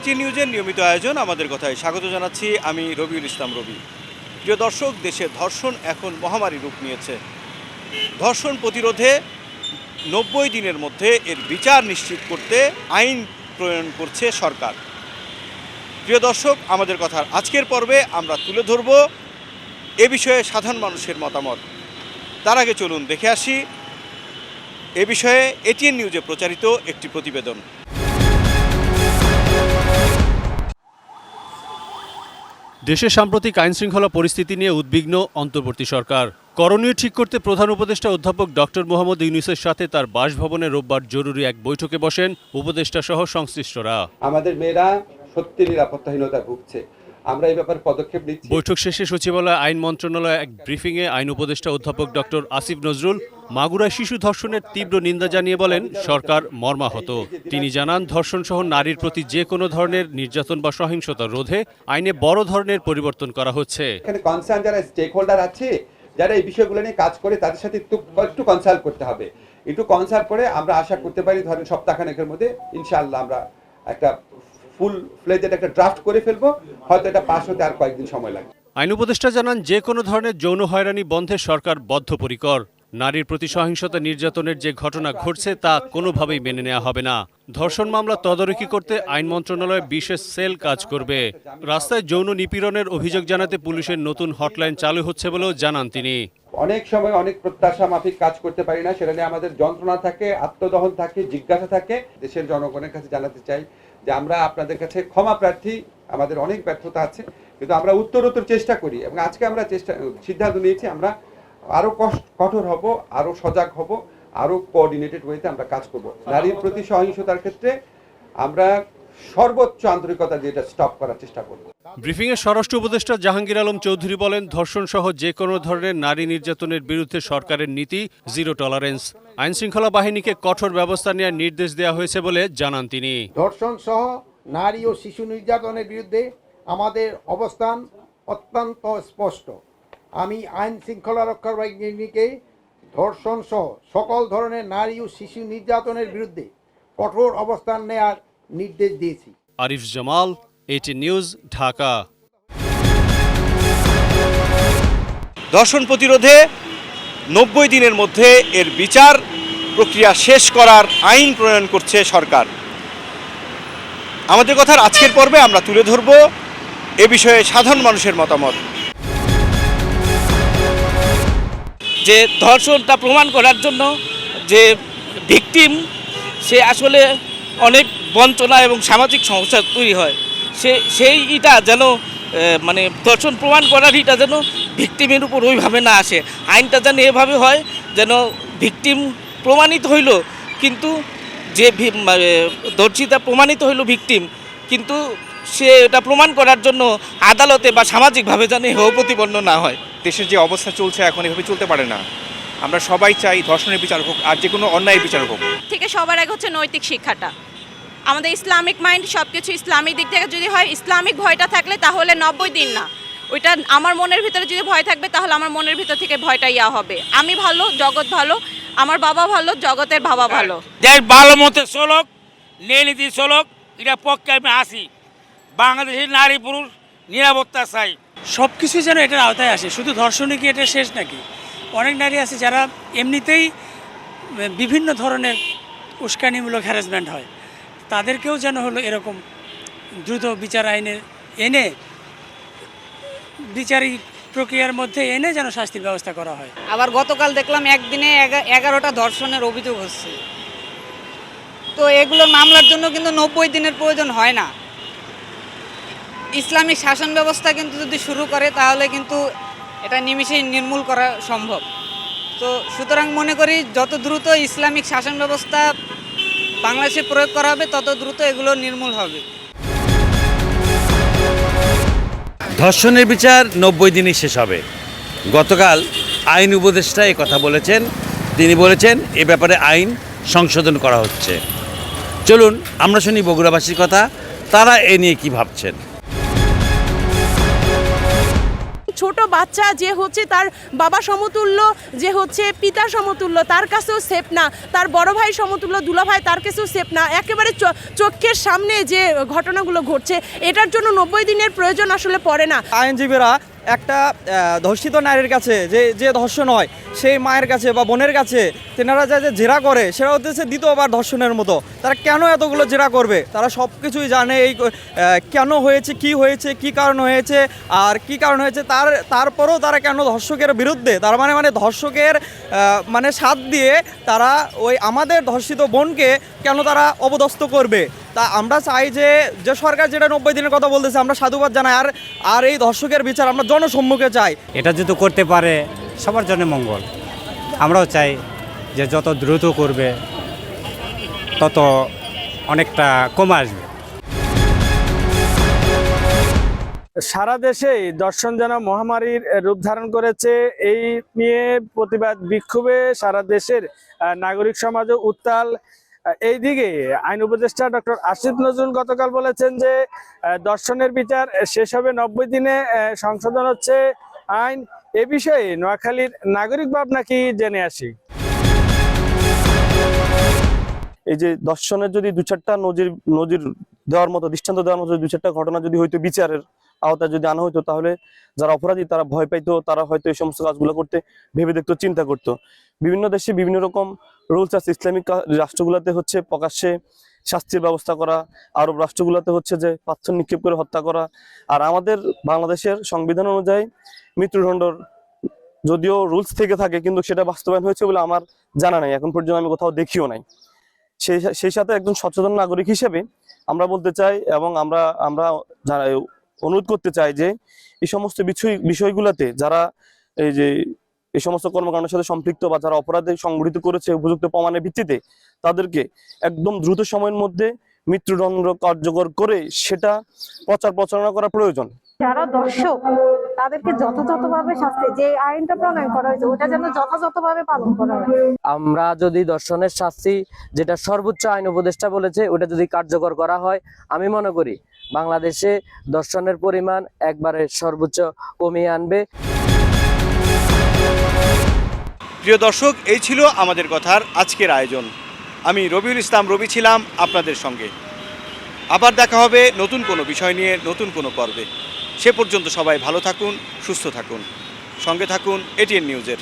ATN নিউজের নিয়মিত আয়োজন আমাদের কথায় স্বাগত জানাচ্ছি আমি রবিউল ইসলাম রবি। প্রিয় দর্শক, দেশে ধর্ষণ এখন মহামারী রূপ নিয়েছে। ধর্ষণ প্রতিরোধে 90 দিনের মধ্যে এর বিচার নিশ্চিত করতে আইন প্রণয়ন করছে সরকার। প্রিয় দর্শক, আমাদের কথার আজকের পর্বে আমরা তুলে ধরব এ বিষয়ে সাধারণ মানুষের মতামত। তার আগে চলুন দেখে আসি এ বিষয়ে এটিএন নিউজে প্রচারিত একটি প্রতিবেদন। দেশে সাম্প্রতিক আইনশৃঙ্খলা পরিস্থিতি নিয়ে উদ্বিগ্ন অন্তর্বর্তী সরকার। করণীয় ঠিক করতে প্রধান উপদেষ্টা অধ্যাপক ডক্টর মোহাম্মদ ইউনূসের সাথে তার বাসভবনে রোববার জরুরি এক বৈঠকে বসেন উপদেষ্টা সহ সংশ্লিষ্টরা। আমাদের মেয়েরা সত্যি নিরাপত্তাহীনতায় ভুগছে, আমরা এই ব্যাপারে পদক্ষেপ নিচ্ছি। বৈঠক শেষে সচিবালয় আইন মন্ত্রণালয়ে এক ব্রিফিংয়ে আইন উপদেষ্টা অধ্যাপক ডক্টর আসিফ নজরুল মাগুরায় শিশু ধর্ষণের তীব্র নিন্দা জানিয়ে বলেন, সরকার মর্মাহত। তিনি জানান, ধর্ষণ সহ নারীর প্রতি যে কোনো ধরনের নির্যাতন বা সহিংসতা রোধে আইনে বড় ধরনের পরিবর্তন করা হচ্ছে। এখানে কনসার্ন যারা স্টেক হোল্ডার আছে, যারা এই বিষয়গুলো নিয়ে কাজ করে, তাদের সাথে একটু কনসাল্ট করতে হবে। একটু কনসাল্ট করে আমরা আশা করতে পারি ধরেন সপ্তাহখানেকের মধ্যে ইনশাআল্লাহ আমরা একটা ফুল ফ্লেজেড একটা ড্রাফট করে ফেলবো। হয়তো এটা পাস হতে আর কয়েকদিন সময় লাগবে। আইন উপদেষ্টা জানান, যে কোনো ধরনের যৌন হয়রানি বন্ধে সরকার বদ্ধপরিকর। নারীর প্রতি সহিংসতা নির্যাতনের যে ঘটনা ঘটছে তা কোনোভাবেই মেনে নেওয়া হবে না। ধর্ষণ মামলা তদারকি করতে আইন মন্ত্রণালয় বিশেষ সেল কাজ করবে। রাস্তায় যৌন নিপীড়নের অভিযোগ জানাতে পুলিশের নতুন হটলাইন চালু হচ্ছে বলেও জানান তিনি। অনেক সময় অনেক প্রত্যাশা মাফিক কাজ করতে পারি না, সেটা নিয়ে আমাদের যন্ত্রণা থাকে, আত্মদহন থাকে, জিজ্ঞাসা থাকে। দেশের জনগণের কাছে জানাতে চাই যে আমরা আপনাদের কাছে ক্ষমা প্রার্থী। আমাদের অনেক ব্যর্থতা আছে, কিন্তু আমরা উত্তরোত্তর চেষ্টা করি এবং আজকে আমরা সিদ্ধান্ত নিয়েছি আমরা আরো কঠোর হব, আরো সজাগ হব, আরো কোঅর্ডিনেটেড ওয়েতে আমরা কাজ করব। নারীর প্রতি সহিংসতার ক্ষেত্রে আমরা সর্বোচ্চ আন্তরিকতা দিয়ে এটা স্টপ করার চেষ্টা করব। ব্রিফিংয়ে স্বরাষ্ট্র উপদেষ্টা জাহাঙ্গীর আলম চৌধুরী বলেন, ধর্ষণ সহ যে কোনো ধরনের নারী নির্যাতনের বিরুদ্ধে সরকারের নীতি জিরো টলারেন্স। আইনশৃঙ্খলা বাহিনীকে কঠোর ব্যবস্থা নেওয়ার নির্দেশ দেওয়া হয়েছে বলে জানান তিনি। ধর্ষণ সহ নারী ও শিশু নির্যাতনের বিরুদ্ধে আমাদের অবস্থান অত্যন্ত স্পষ্ট। আমি আইন শৃঙ্খলা রক্ষার বাহিনীকে ধর্ষণ সহ সকল ধরনের নারী ও শিশু নির্যাতনের বিরুদ্ধে কঠোর অবস্থান নেয়ার নির্দেশ দিয়েছি। Arif Jamal, ATN news, Dhaka. ধর্ষণ প্রতিরোধে 90 দিনের মধ্যে এর বিচার প্রক্রিয়া শেষ করার আইন প্রণয়ন করছে সরকার। আমাদের কথার আজকের পর্বে আমরা তুলে ধরব এ বিষয়ে সাধারণ মানুষের মতামত। যে ধর্ষণটা প্রমাণ করার জন্য যে ভিকটিম, সে আসলে অনেক বঞ্চনা এবং সামাজিক সমস্যা তৈরি হয়। সেইটা যেন মানে ধর্ষণ প্রমাণ করার ইটা যেন ভিকটিমের উপর ওইভাবে না আসে। আইনটা যেন এভাবে হয় যেন ভিকটিম প্রমাণিত হইল, কিন্তু যে ধর্ষিতা প্রমাণিত হইল ভিকটিম, কিন্তু সে এটা প্রমাণ করার জন্য আদালতে বা সামাজিকভাবে যেন হেয় প্রতিপন্ন না হয়। দেশের যে অবস্থা চলছে এখন এভাবে চলতে পারে না। আমরা সবাই চাই ধর্ষণের বিচার হোক, আর যে কোনো অন্যায়ের বিচার হোক। থেকে সবার আগে হচ্ছে নৈতিক শিক্ষাটা। আমাদের ইসলামিক মাইন্ড সব কিছু ইসলামিক দিক থেকে যদি হয়, ইসলামিক ভয়টা থাকলে তাহলে 90 দিন না, ওইটা আমার মনের ভিতরে যদি ভয় থাকবে তাহলে আমার মনের ভিতর থেকে ভয়টা ইয়া হবে। আমি ভালো, জগৎ ভালো, আমার বাবা ভালো, জগতের বাবা ভালো। দেশ ভালো মতে চলক, নীতি চলক, এটা পক্ষে আমি আসি। বাংলাদেশের নারী পুরুষ নিরাপত্তা চাই। সব কিছুই যেন এটার আওতায় আসে। শুধু ধর্ষণে কি এটা শেষ নাকি? অনেক নারী আছে যারা এমনিতেই বিভিন্ন ধরনের উস্কানিমূলক হ্যারাসমেন্ট হয়, তাদেরকেও যেন হলো এরকম দ্রুত বিচার আইনে এনে বিচারিক প্রক্রিয়ার মধ্যে এনে যেন শাস্তির ব্যবস্থা করা হয়। আবার গতকাল দেখলাম একদিনে 11টা ধর্ষণের অভিযোগ হচ্ছে। তো এগুলোর মামলার জন্য কিন্তু 90 দিনের প্রয়োজন হয় না। ইসলামিক শাসন ব্যবস্থা কিন্তু যদি শুরু করে তাহলে কিন্তু এটা নিমিষেই নির্মূল করা সম্ভব। তো সুতরাং মনে করি যত দ্রুত ইসলামিক শাসন ব্যবস্থা বাংলাদেশে প্রয়োগ করা হবে তত দ্রুত এগুলো নির্মূল হবে। ধর্ষণের বিচার 90 দিনই শেষ হবে। গতকাল আইন উপদেষ্টা এই কথা বলেছেন। তিনি বলেছেন এ ব্যাপারে আইন সংশোধন করা হচ্ছে। চলুন আমরা শুনি বগুড়াবাসীর কথা, তারা এ নিয়ে কি ভাবছেন। ছোট বাচ্চা যে হচ্ছে তার বাবা সমতুল্য, যে হচ্ছে পিতা সমতুল্য, তার কাছেও সেফ না, তার বড় ভাই সমতুল্য দুলাভাই তার কাছেও সেফ না, একেবারে চোখের সামনে যে ঘটনাগুলো ঘটছে, এটার জন্য 90 দিনের প্রয়োজন আসলে পড়ে না। আইনজীবীরা একটা ধর্ষিত নারীর কাছে যে ধর্ষণ হয় সেই মায়ের কাছে বা বোনের কাছে তেনারা যে জেরা করে সেটা হচ্ছে দ্বিতীয়বার ধর্ষণের মতো। তারা কেন এতগুলো জেরা করবে? তারা সব কিছুই জানে এই কেন হয়েছে, কি কারণ হয়েছে আর কি কারণ হয়েছে, তারপরেও তারা কেন ধর্ষকের বিরুদ্ধে, তার মানে ধর্ষকের মানে সাথ দিয়ে তারা ওই আমাদের ধর্ষিত বোনকে কেন তারা অপদস্থ করবে? তা আমরা চাই যে সরকার যেটা 90 দিনের কথা বলতেছে আমরা সাধুবাদ জানাই, আর এই ধর্ষকের বিচার আমরা জনসম্মুখে চাই। এটা যদি করতে পারে সবার জন্য মঙ্গল। আমরাও চাই যে যত দ্রুত করবে তত অনেকটা কমে আসবে। সারা দেশেই ধর্ষণ যেন মহামারীর রূপ ধারণ করেছে, এই নিয়ে প্রতিবাদ বিক্ষোভে সারা দেশের নাগরিক সমাজও উত্তাল। এইদিকে আইন উপদেষ্টা ডক্টর আসিফ নজরুল গতকাল বলেছেন যে ধর্ষণের বিচার শেষ হবে 90 দিনে, সংশোধন হচ্ছে আইন। এ বিষয়ে নোয়াখালীর নাগরিক ভাবনা কি জেনে আসি। এই যে দর্শনের যদি দু চারটা নজির দেওয়ার মতো, দৃষ্টান্ত দেওয়ার মতো দু চারটা ঘটনা যদি হয়তো বিচারের আওতায় যদি আনা হইতো, তাহলে যারা অপরাধী তারা ভয় পাইতো, তারা হয়তো এই সমস্ত কাজগুলো করতে ভেবে দেখতো, চিন্তা করতো। বিভিন্ন দেশে বিভিন্ন রকম রুলস আছে। ইসলামিক রাষ্ট্রগুলোতে হচ্ছে প্রকাশ্যে শাস্তির ব্যবস্থা করা, আরব রাষ্ট্রগুলোতে হচ্ছে যে পাথর নিক্ষেপ করে হত্যা করা। আর আমাদের বাংলাদেশের সংবিধান অনুযায়ী মৃত্যুদণ্ডর যদিও রুলস থেকে থাকে, কিন্তু সেটা বাস্তবায়ন হয়েছে বলে আমার জানা নাই, এখন পর্যন্ত আমি কোথাও দেখিও নাই। সেই সাথে একজন সচেতন নাগরিক হিসেবে আমরা বলতে চাই এবং আমরা অনুরোধ করতে চাই যে এই সমস্ত বিষয়গুলোতে যারা এই সমস্ত কর্মকাণ্ডের সাথে সম্পৃক্ত বা যারা অপরাধে সংগঠিত করেছে উপযুক্ত প্রমাণের ভিত্তিতে তাদেরকে একদম দ্রুত সময়ের মধ্যে মৃত্যুদণ্ড কার্যকর করে সেটা প্রচারণা করা প্রয়োজন। যারা দর্শক তাদেরকে যথাযথভাবে শাস্তি, যে আইনটা প্রণয়ন করা হয়েছে ওটা যেন যথাযথভাবে পালন করা হয়। আমরা যদি দর্শনের শাস্তি যেটা সর্বোচ্চ আইন উপদেষ্টা বলেছে ওটা যদি কার্যকর করা হয়, আমি মনে করি বাংলাদেশে দর্শনের পরিমাণ একবারে সর্বোচ্চ কমিয়ে আনবে। প্রিয় দর্শক, এই ছিল আমাদের কথার আজকের আয়োজন। আমি রবিউল ইসলাম রবি ছিলাম আপনাদের সঙ্গে। আবার দেখা হবে নতুন কোনো বিষয় নিয়ে নতুন কোনো পর্বে। সে পর্যন্ত সবাই ভালো থাকুন, সুস্থ থাকুন, সঙ্গে থাকুন এটিএন নিউজের।